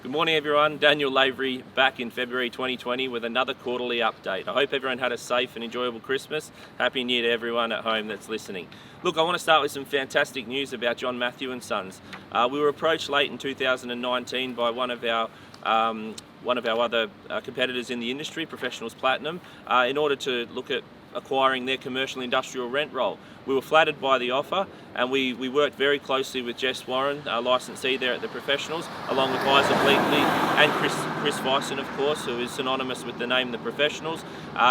Good morning everyone, Daniel Lavery back in February 2020 with another quarterly update. I hope everyone had a safe and enjoyable Christmas. Happy New Year to everyone at home that's listening. Look, I want to start with some fantastic news about John Matthew and Sons. We were approached late in 2019 by one of our other competitors in the industry, Professionals Platinum, in order to look at acquiring their commercial industrial rent roll. We were flattered by the offer, and we worked very closely with Jess Warren, our licensee there at the Professionals, along with Liza Bleakley and Chris Vyson, of course, who is synonymous with the name The Professionals,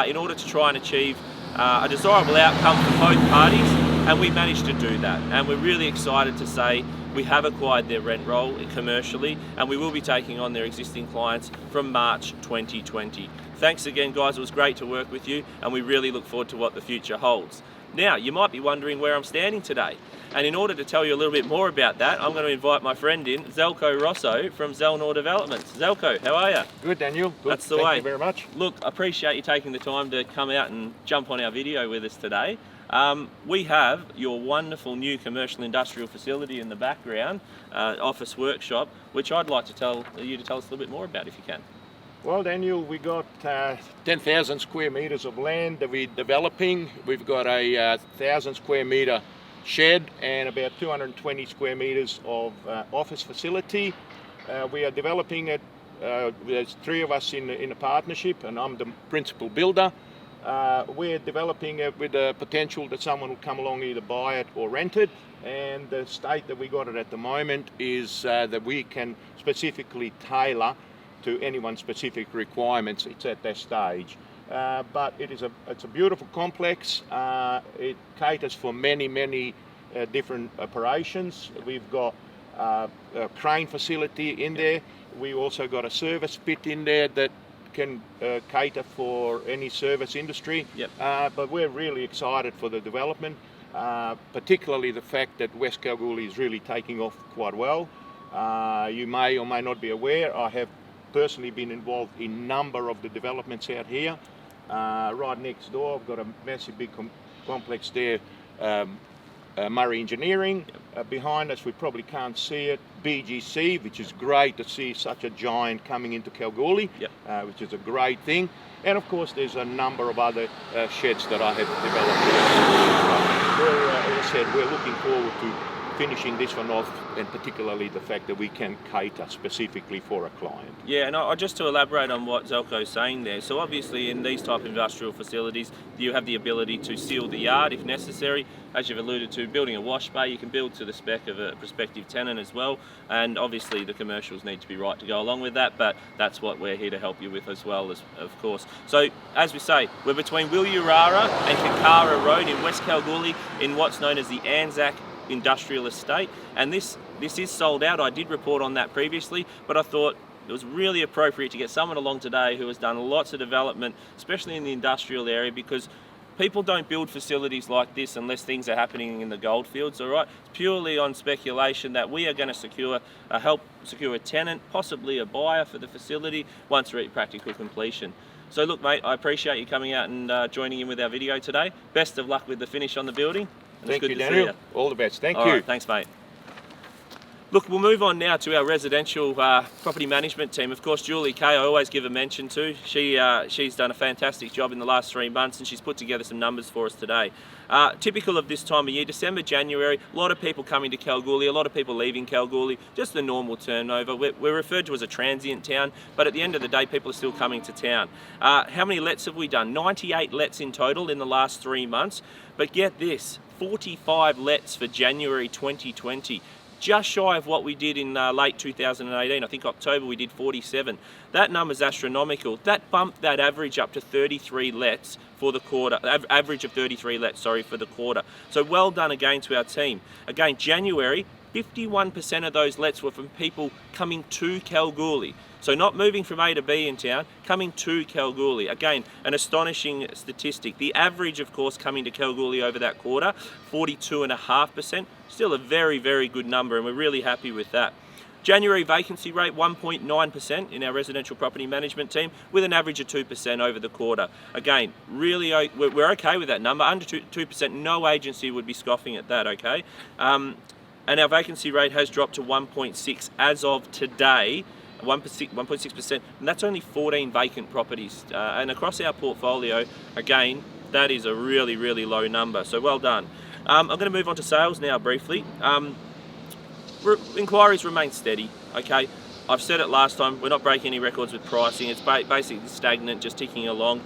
in order to try and achieve a desirable outcome for both parties, and we managed to do that. And we're really excited to say we have acquired their rent roll commercially, and we will be taking on their existing clients from March 2020. Thanks again, guys. It was great to work with you, and we really look forward to what the future holds. Now, you might be wondering where I'm standing today. And in order to tell you a little bit more about that, I'm going to invite my friend in, Zelko Rosso from Zelnor Developments. Zelko, how are you? Good, Daniel. Good. That's the way. Thank you very much. Look, I appreciate you taking the time to come out and jump on our video with us today. We have your wonderful new commercial industrial facility in the background, office workshop, which I'd like to tell you to tell us a little bit more about if you can. Well, Daniel, we got 10,000 square meters of land that we're developing. We've got a 1,000 square meter shed and about 220 square meters of office facility. We are developing it. There's three of us in a partnership, and I'm the principal builder. We're developing it with the potential that someone will come along, either buy it or rent it. And the state that we got it at the moment is that we can specifically tailor to anyone's specific requirements. It's at that stage. But it's a beautiful complex. It caters for many different operations. We've got a crane facility in there. We also got a service pit in there that can cater for any service industry. Yep. But we're really excited for the development, particularly the fact that West Kalgoorlie is really taking off quite well. You may or may not be aware, I have personally been involved in a number of the developments out here. Right next door, I've got a massive big complex there, Murray Engineering. Behind us, we probably can't see it, BGC, which is great to see such a giant coming into Kalgoorlie, yep. Which is a great thing. And of course, there's a number of other sheds that I have developed. As I said, we're looking forward to finishing this one off, and particularly the fact that we can cater specifically for a client. Yeah, and just to elaborate on what Zelko's saying there, so obviously in these type of industrial facilities, you have the ability to seal the yard if necessary. As you've alluded to, building a wash bay, you can build to the spec of a prospective tenant as well, and obviously the commercials need to be right to go along with that, but that's what we're here to help you with as well, of course. So, as we say, we're between Wilyurara and Kakara Road in West Kalgoorlie in what's known as the Anzac Industrial Estate, and this is sold out. I did report on that previously, but I thought it was really appropriate to get someone along today who has done lots of development, especially in the industrial area, because people don't build facilities like this unless things are happening in the goldfields, all right? It's purely on speculation that we are going to help secure a tenant, possibly a buyer for the facility once we're at practical completion. So look, mate, I appreciate you coming out and joining in with our video today. Best of luck with the finish on the building. Thank you, Daniel. All the best. Thank you. Right, thanks, mate. Look, we'll move on now to our residential property management team. Of course, Julie Kay, I always give a mention to. She's done a fantastic job in the last 3 months, and she's put together some numbers for us today. Typical of this time of year, December, January, a lot of people coming to Kalgoorlie, a lot of people leaving Kalgoorlie, just the normal turnover. We're referred to as a transient town, but at the end of the day, people are still coming to town. How many lets have we done? 98 lets in total in the last 3 months, but get this, 45 lets for January 2020. Just shy of what we did in late 2018. I think October we did 47. That number's astronomical. That bumped that average up to 33 lets for the quarter, average of 33 lets, sorry, for the quarter. So well done again to our team. Again, January, 51% of those lets were from people coming to Kalgoorlie. So not moving from A to B in town, coming to Kalgoorlie. Again, an astonishing statistic. The average, of course, coming to Kalgoorlie over that quarter, 42.5%. Still a very good number, and we're really happy with that. January vacancy rate 1.9% in our residential property management team, with an average of 2% over the quarter. Again, really, we're okay with that number. Under 2%, no agency would be scoffing at that, okay? And our vacancy rate has dropped to 1.6 as of today, 1.6%, and that's only 14 vacant properties. And across our portfolio, again, that is a really, really low number. So well done. I'm going to move on to sales now briefly. Inquiries remain steady. Okay, I've said it last time, we're not breaking any records with pricing. It's basically stagnant, just ticking along.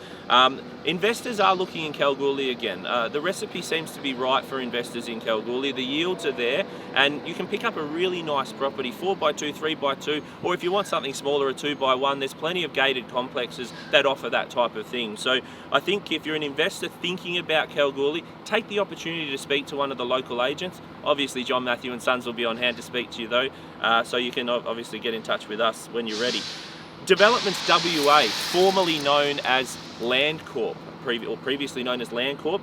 Investors are looking in Kalgoorlie again. The recipe seems to be right for investors in Kalgoorlie. The yields are there, and you can pick up a really nice property, 4x2, 3x2, or if you want something smaller, a 2x1. There's plenty of gated complexes that offer that type of thing. So I think if you're an investor thinking about Kalgoorlie, take the opportunity to speak to one of the local agents. Obviously, John Matthew and Sons will be on hand to speak to you though, so you can obviously get in touch with us when you're ready. Developments WA, formerly known as Landcorp, or previously known as Landcorp,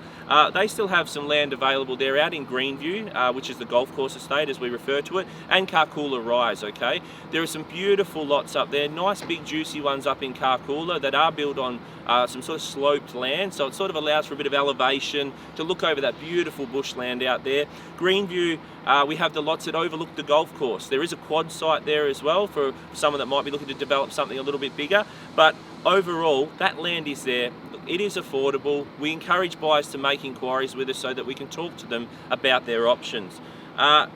they still have some land available. They're out in Greenview, which is the golf course estate as we refer to it, and Karkula Rise, okay? There are some beautiful lots up there, nice big juicy ones up in Karkula that are built on some sort of sloped land, so it sort of allows for a bit of elevation to look over that beautiful bushland out there. Greenview, we have the lots that overlook the golf course. There is a quad site there as well for someone that might be looking to develop something a little bit bigger, but overall that land is there. It is affordable. We encourage buyers to make inquiries with us so that we can talk to them about their options.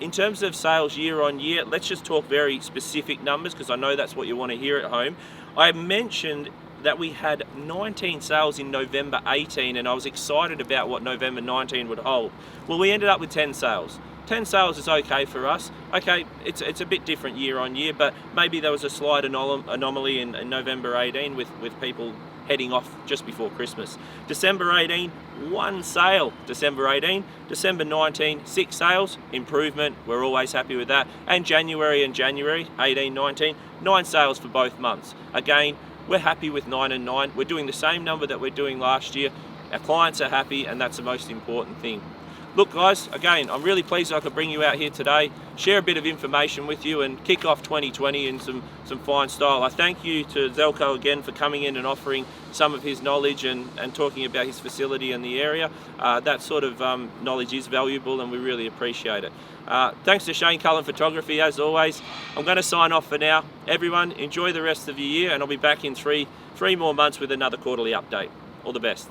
In terms of sales year on year, let's just talk very specific numbers because I know that's what you want to hear at home. I mentioned that we had 19 sales in November 18 and I was excited about what November 19 would hold. Well, we ended up with 10 sales. 10 sales is okay for us. Okay, it's a bit different year on year, but maybe there was a slight anomaly in November 18 with people heading off just before Christmas. December 18, 1 sale. December 18, December 19, 6 sales. Improvement, we're always happy with that. And January 18, 19, 9 sales for both months. Again, we're happy with 9 and 9. We're doing the same number that we're doing last year. Our clients are happy, and that's the most important thing. Look guys, again, I'm really pleased I could bring you out here today, share a bit of information with you and kick off 2020 in some fine style. I thank you to Zelko again for coming in and offering some of his knowledge and talking about his facility in the area. That sort of knowledge is valuable and we really appreciate it. Thanks to Shane Cullen Photography as always. I'm going to sign off for now. Everyone, enjoy the rest of your year and I'll be back in three more months with another quarterly update. All the best.